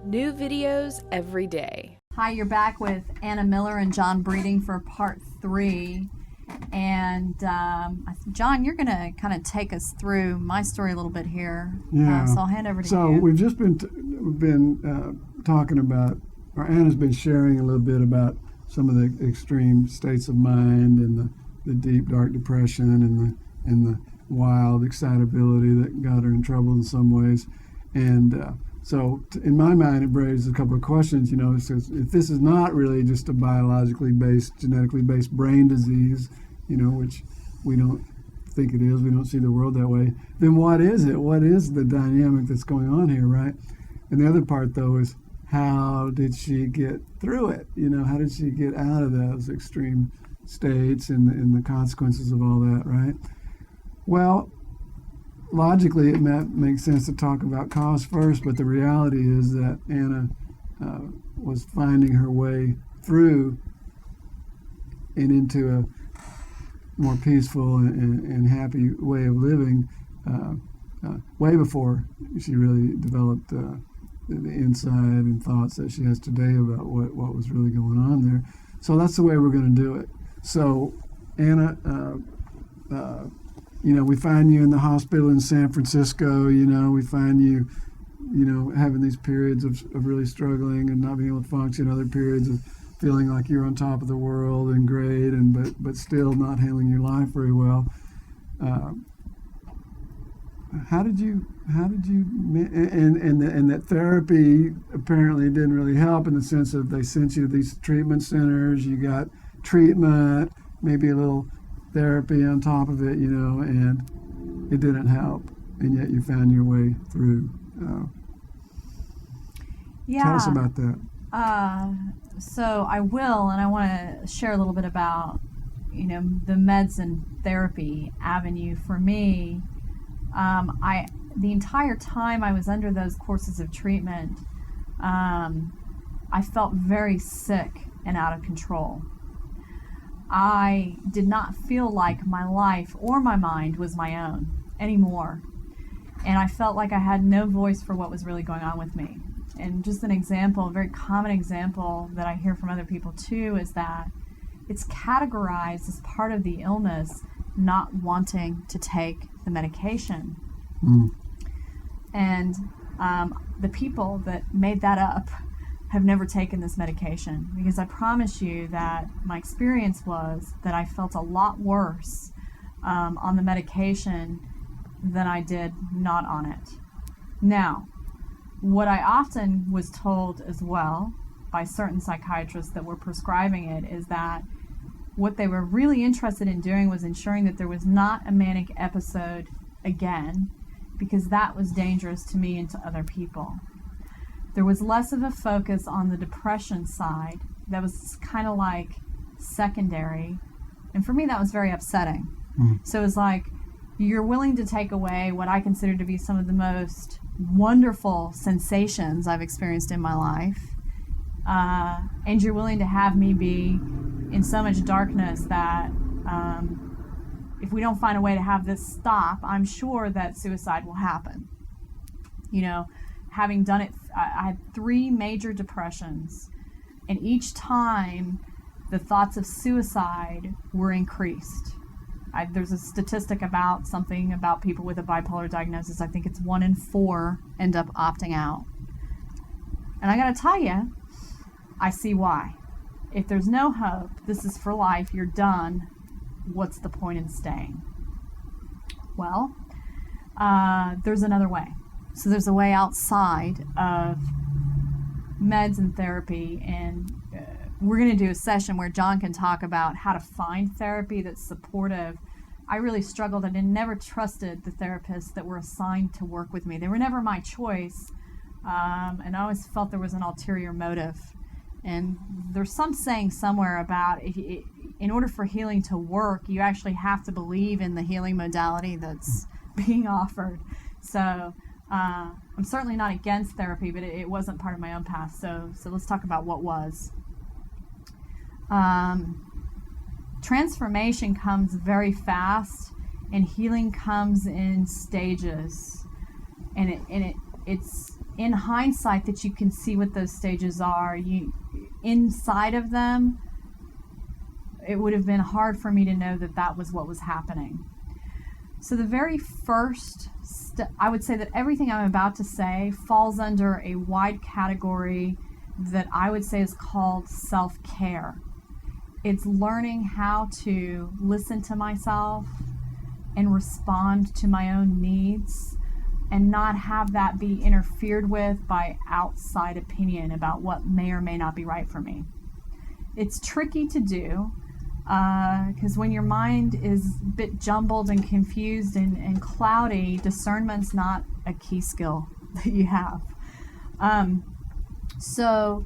New videos every day. Hi, you're back with Anna Miller and John Breeding for part 3. And John, you're going to kind of take us through my story a little bit here. Yeah. So I'll hand over to you. So we've just been talking about, or Anna's been sharing a little bit about some of the extreme states of mind and the deep, dark depression and the wild excitability that got her in trouble in some ways. And so in my mind, it raises a couple of questions. You know, it says, if this is not really just a biologically based, genetically based brain disease, you know, which we don't think it is, we don't see the world that way, then what is it? What is the dynamic that's going on here, right? And the other part, though, is how did she get through it? You know, how did she get out of those extreme states and the consequences of all that, right? Well, logically, it makes sense to talk about cause first, but the reality is that Anna was finding her way through and into a more peaceful and happy way of living way before she really developed the insight and thoughts that she has today about what was really going on there. So that's the way we're going to do it. So, Anna, you know, we find you in the hospital in San Francisco. You know, we find you, you know, having these periods of really struggling and not being able to function, other periods of feeling like you're on top of the world and great, and but still not handling your life very well. How did you and that therapy apparently didn't really help in the sense of they sent you to these treatment centers, you got treatment, maybe a little therapy on top of it, you know, and it didn't help, and yet you found your way through. Yeah. Tell us about that. So I will, and I want to share a little bit about, you know, the meds and therapy avenue for me. The entire time I was under those courses of treatment, I felt very sick and out of control. I did not feel like my life or my mind was my own anymore. And I felt like I had no voice for what was really going on with me. And just an example, a very common example that I hear from other people too, is that it's categorized as part of the illness not wanting to take the medication. And the people that made that up have never taken this medication, because I promise you that my experience was that I felt a lot worse on the medication than I did not on it. Now, what I often was told as well by certain psychiatrists that were prescribing it is that what they were really interested in doing was ensuring that there was not a manic episode again, because that was dangerous to me and to other people. There was less of a focus on the depression side that was kind of like secondary, and for me that was very upsetting. So it was like, you're willing to take away what I consider to be some of the most wonderful sensations I've experienced in my life, and you're willing to have me be in so much darkness that if we don't find a way to have this stop, I'm sure that suicide will happen. You know, having done it, I had 3 major depressions, and each time the thoughts of suicide were increased. There's a statistic about something about people with a bipolar diagnosis. I think it's 1 in 4 end up opting out. And I gotta tell you, I see why. If there's no hope, this is for life, you're done, what's the point in staying? Well, there's another way. So there's a way outside of meds and therapy, and we're going to do a session where John can talk about how to find therapy that's supportive. I really struggled. I never trusted the therapists that were assigned to work with me. They were never my choice, and I always felt there was an ulterior motive. And there's some saying somewhere about in order for healing to work, you actually have to believe in the healing modality that's being offered. So I'm certainly not against therapy, but it wasn't part of my own path. So let's talk about what was. Transformation comes very fast, and healing comes in stages, and it's in hindsight that you can see what those stages are. Inside of them, it would have been hard for me to know that that was what was happening. So the very first I would say that everything I'm about to say falls under a wide category that I would say is called self-care. It's learning how to listen to myself and respond to my own needs and not have that be interfered with by outside opinion about what may or may not be right for me. It's tricky to do because when your mind is a bit jumbled and confused and cloudy, discernment's not a key skill that you have. So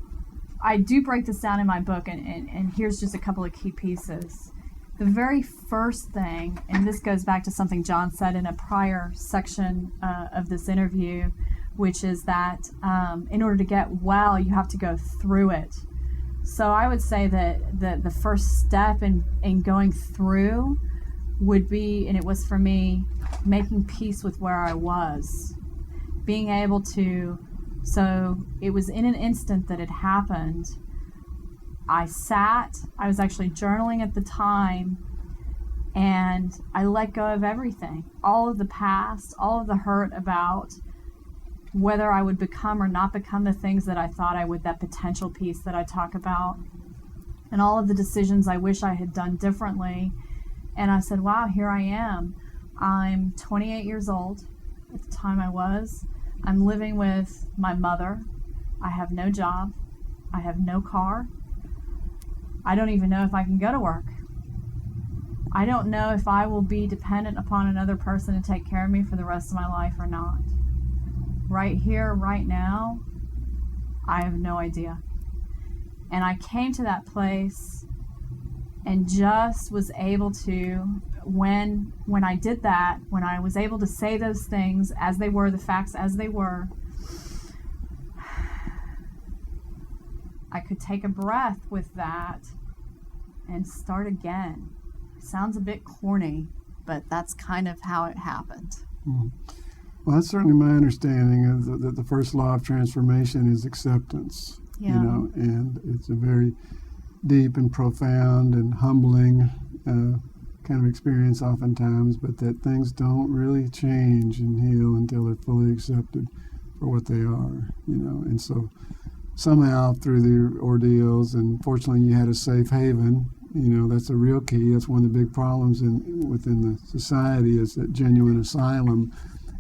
I do break this down in my book, and here's just a couple of key pieces. The very first thing, and this goes back to something John said in a prior section of this interview, which is that in order to get well, you have to go through it. So I would say that the first step in going through would be, and it was for me, making peace with where I was. Being able to, so it was in an instant that it happened. I was actually journaling at the time, and I let go of everything. All of the past, all of the hurt about whether I would become or not become the things that I thought I would, that potential piece that I talk about, and all of the decisions I wish I had done differently. And I said, wow, here I am. I'm 28 years old at the time I was. I'm living with my mother. I have no job. I have no car. I don't even know if I can go to work. I don't know if I will be dependent upon another person to take care of me for the rest of my life or not. Right here, right now, I have no idea. And I came to that place and just was able to, when I did that, when I was able to say those things as they were, the facts as they were, I could take a breath with that and start again. Sounds a bit corny, but that's kind of how it happened. Mm. Well, that's certainly my understanding of that the first law of transformation is acceptance. Yeah. And it's a very deep and profound and humbling kind of experience oftentimes, but that things don't really change and heal until they're fully accepted for what they are, and so somehow through the ordeals, and fortunately you had a safe haven, that's a real key. That's one of the big problems within the society, is that genuine asylum,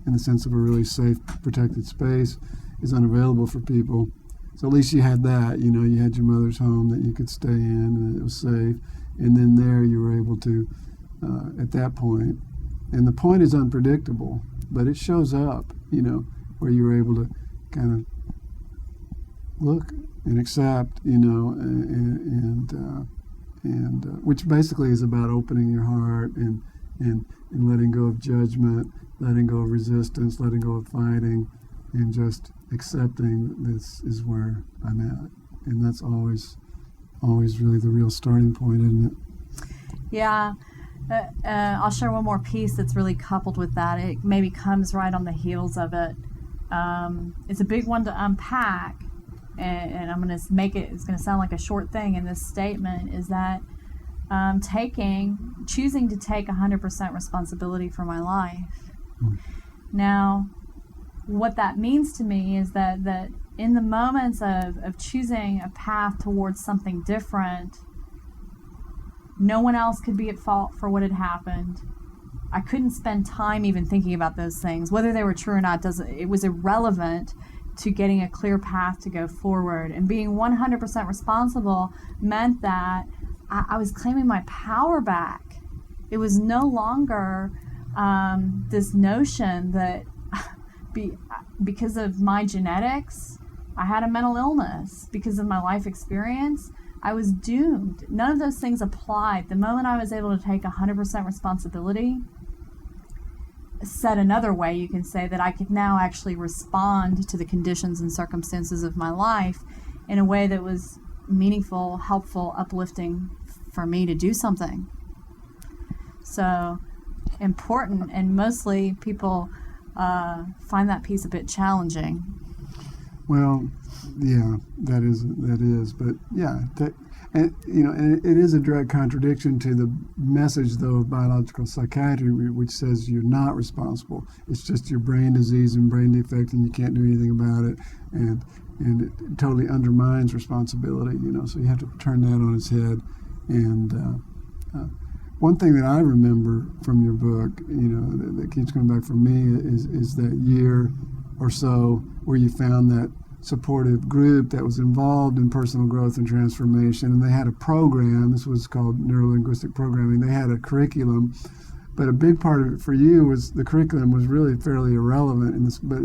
in the sense of a really safe, protected space, is unavailable for people. So at least you had that, you had your mother's home that you could stay in, and it was safe. And then there you were able to, at that point, and the point is unpredictable, but it shows up, where you were able to kind of look and accept, and which basically is about opening your heart and letting go of judgment, letting go of resistance, letting go of fighting, and just accepting this is where I'm at. And that's always really the real starting point, isn't it? Yeah. I'll share one more piece that's really coupled with that. It maybe comes right on the heels of it. It's a big one to unpack, and I'm going to make it, it's going to sound like a short thing in this statement, is that choosing to take 100% responsibility for my life. Now, what that means to me is that in the moments of choosing a path towards something different, no one else could be at fault for what had happened. I couldn't spend time even thinking about those things. Whether they were true or not, it was irrelevant to getting a clear path to go forward. And being 100% responsible meant that I was claiming my power back. It was no longer this notion that because of my genetics, I had a mental illness. Because of my life experience, I was doomed. None of those things applied. The moment I was able to take 100% responsibility, said another way, you can say that I could now actually respond to the conditions and circumstances of my life in a way that was meaningful, helpful, uplifting for me to do something. So important, and mostly people find that piece a bit challenging. Well, yeah, that is, but yeah, and it is a direct contradiction to the message, though, of biological psychiatry, which says you're not responsible. It's just your brain disease and brain defect, and you can't do anything about it, and it totally undermines responsibility. So you have to turn that on its head. And one thing that I remember from your book, that keeps coming back for me is that year or so where you found that supportive group that was involved in personal growth and transformation, and they had a program. This was called neurolinguistic programming. They had a curriculum, but a big part of it for you was the curriculum was really fairly irrelevant in this, but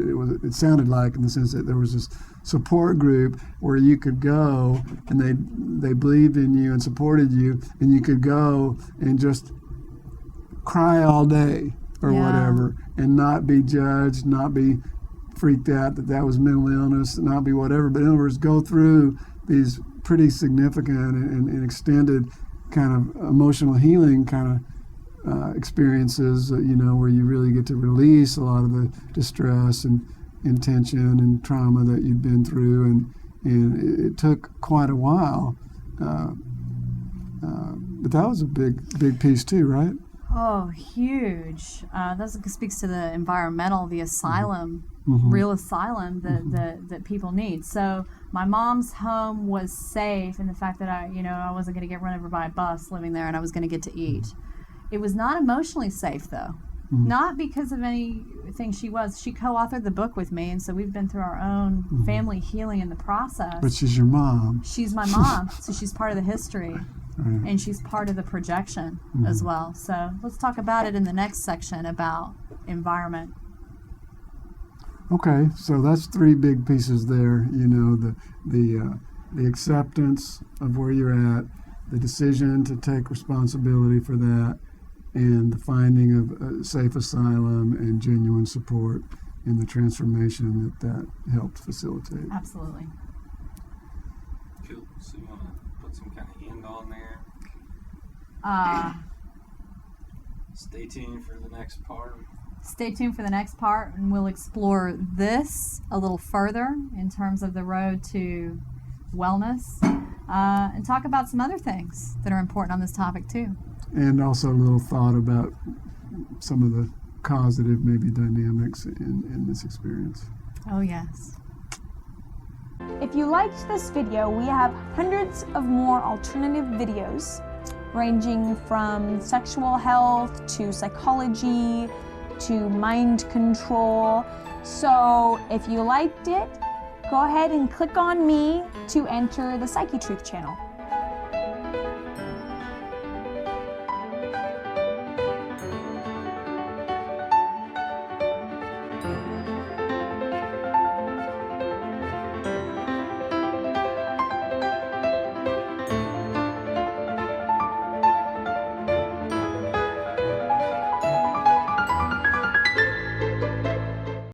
it sounded like, in the sense that there was this support group where you could go, and they believed in you and supported you, and you could go and just cry all day or whatever, and not be judged, not be freaked out that was mental illness, not be whatever, but in other words, go through these pretty significant and extended kind of emotional healing kind of experiences, where you really get to release a lot of the distress and tension and trauma that you've been through, and it took quite a while, but that was a big piece too, right? Oh, huge. That speaks to the environmental, the asylum, Mm-hmm. real asylum that people need. So my mom's home was safe in the fact that I wasn't going to get run over by a bus living there, and I was going to get to eat. It was not emotionally safe, though. Mm-hmm. Not because of anything she was. She co-authored the book with me, and so we've been through our own family healing in the process. But she's your mom. She's my mom, so she's part of the history. Right. And she's part of the projection as well. So let's talk about it in the next section about environment. Okay, so that's three big pieces there. The acceptance of where you're at, the decision to take responsibility for that, and the finding of a safe asylum and genuine support in the transformation that helped facilitate. Absolutely. Cool. So you want to put some kind of end on there? Stay tuned for the next part. Stay tuned for the next part, and we'll explore this a little further in terms of the road to wellness, and talk about some other things that are important on this topic too. And also a little thought about some of the causative maybe dynamics in this experience. Oh yes. If you liked this video, we have hundreds of more alternative videos ranging from sexual health to psychology to mind control. So if you liked it, go ahead and click on me to enter the Psychetruth channel.